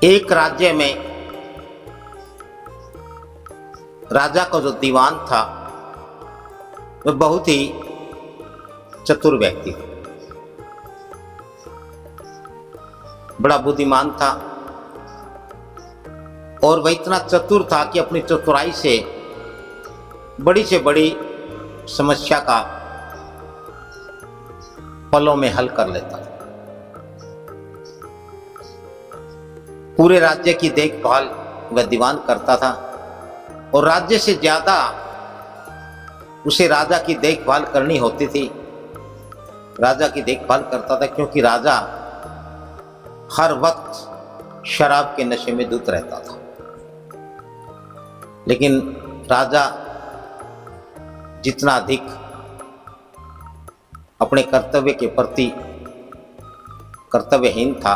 एक राज्य में राजा का जो दीवान था वह बहुत ही चतुर व्यक्ति था, बड़ा बुद्धिमान था और वह इतना चतुर था कि अपनी चतुराई से बड़ी समस्या का पलों में हल कर लेता था। पूरे राज्य की देखभाल वह दीवान करता था और राज्य से ज्यादा उसे राजा की देखभाल करनी होती थी। राजा की देखभाल करता था क्योंकि राजा हर वक्त शराब के नशे में धुत रहता था। लेकिन राजा जितना अधिक अपने कर्तव्य के प्रति कर्तव्यहीन था,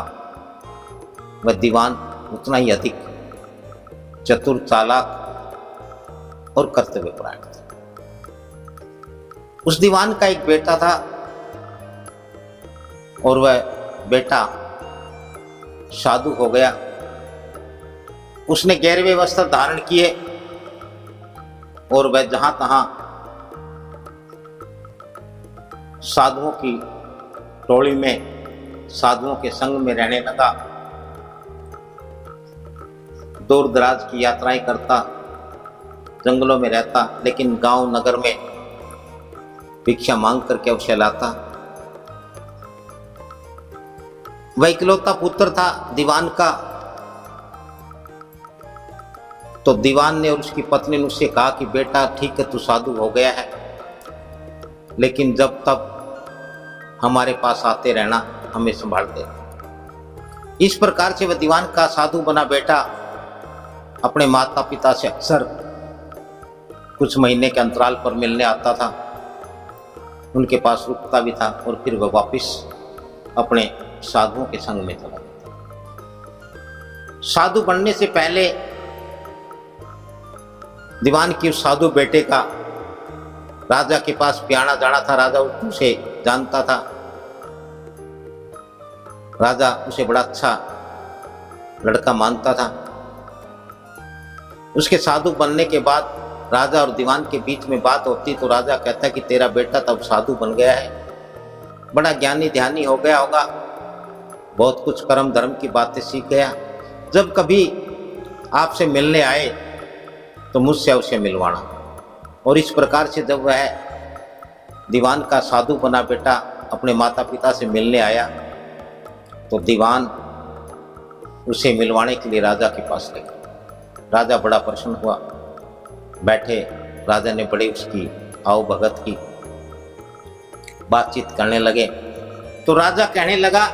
वह दीवान उतना ही अधिक चतुर, चालाक और कर्तव्यपरायण था। उस दीवान का एक बेटा था और वह बेटा साधु हो गया। उसने गैरवे वस्त्र धारण किए और वह जहां तहां साधुओं की टोली में, साधुओं के संग में रहने लगा। दूर दराज की यात्राएं करता, जंगलों में रहता, लेकिन गांव नगर में भिक्षा मांग करके अवश्य लाता। वह इकलौता पुत्र था दीवान का, तो दीवान ने और उसकी पत्नी ने उससे कहा कि बेटा ठीक है, तू साधु हो गया है, लेकिन जब तक हमारे पास आते रहना, हमें संभाल दे। इस प्रकार से वह दीवान का साधु बना बेटा अपने माता पिता से अक्सर कुछ महीने के अंतराल पर मिलने आता था, उनके पास रुकता भी था और फिर वह वापस अपने साधुओं के संग में चला जाता। साधु बनने से पहले दीवान की उस साधु बेटे का राजा के पास प्याना जाना था। राजा उसे जानता था, राजा उसे बड़ा अच्छा लड़का मानता था। उसके साधु बनने के बाद राजा और दीवान के बीच में बात होती तो राजा कहता कि तेरा बेटा तब साधु बन गया है, बड़ा ज्ञानी ध्यानी हो गया होगा, बहुत कुछ कर्म धर्म की बातें सीख गया। जब कभी आपसे मिलने आए तो मुझसे अवश्य मिलवाना। और इस प्रकार से जब वह दीवान का साधु बना बेटा अपने माता पिता से मिलने आया तो दीवान उसे मिलवाने के लिए राजा के पास ले गया। राजा बड़ा प्रसन्न हुआ, बैठे, राजा ने बड़ी उसकी आओ भगत की, बातचीत करने लगे। तो राजा कहने लगा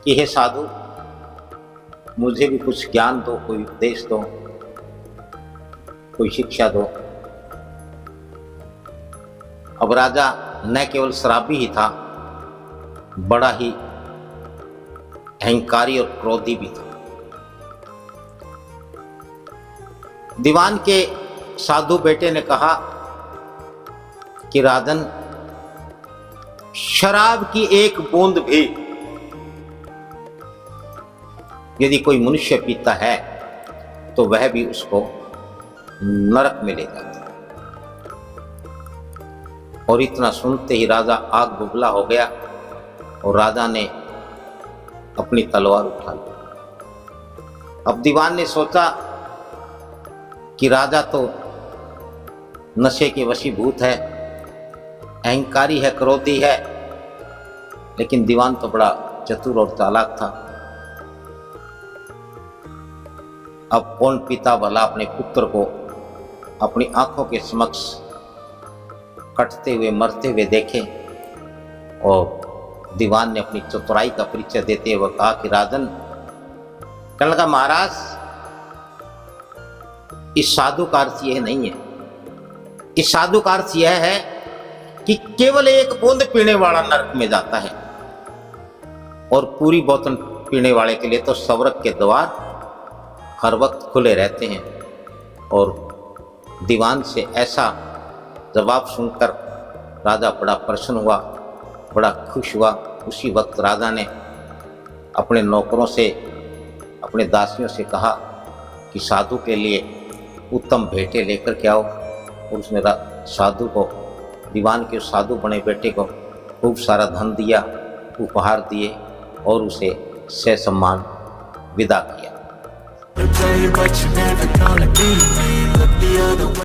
कि हे साधु, मुझे भी कुछ ज्ञान दो, कोई उपदेश दो, कोई शिक्षा दो। अब राजा न केवल शराबी ही था, बड़ा ही अहंकारी और क्रोधी भी था। दीवान के साधु बेटे ने कहा कि राजन, शराब की एक बूंद भी यदि कोई मनुष्य पीता है तो वह भी उसको नरक में ले जाता। और इतना सुनते ही राजा आग बुबला हो गया और राजा ने अपनी तलवार उठा ली। अब दीवान ने सोचा कि राजा तो नशे के वशीभूत है, अहंकारी है, क्रोधी है, लेकिन दीवान तो बड़ा चतुर और चालाक था। अब कौन पिता भला अपने पुत्र को अपनी आंखों के समक्ष कटते हुए, मरते हुए देखे। और दीवान ने अपनी चतुराई का परिचय देते हुए कहा कि राजन, कहने लगा महाराज, इस साधु का अर्थ यह नहीं है, इस साधु का अर्थ यह है कि केवल एक बूंद पीने वाला नरक में जाता है और पूरी बोतल पीने वाले के लिए तो स्वर्ग के द्वार हर वक्त खुले रहते हैं। और दीवान से ऐसा जवाब सुनकर राजा बड़ा प्रसन्न हुआ, बड़ा खुश हुआ। उसी वक्त राजा ने अपने नौकरों से, अपने दासियों से कहा कि साधु के लिए उत्तम भेंटें लेकर के आओ। और उसने साधु को, दीवान के साधु बने बेटे को खूब सारा धन दिया, उपहार दिए और उसे ससम्मान विदा किया।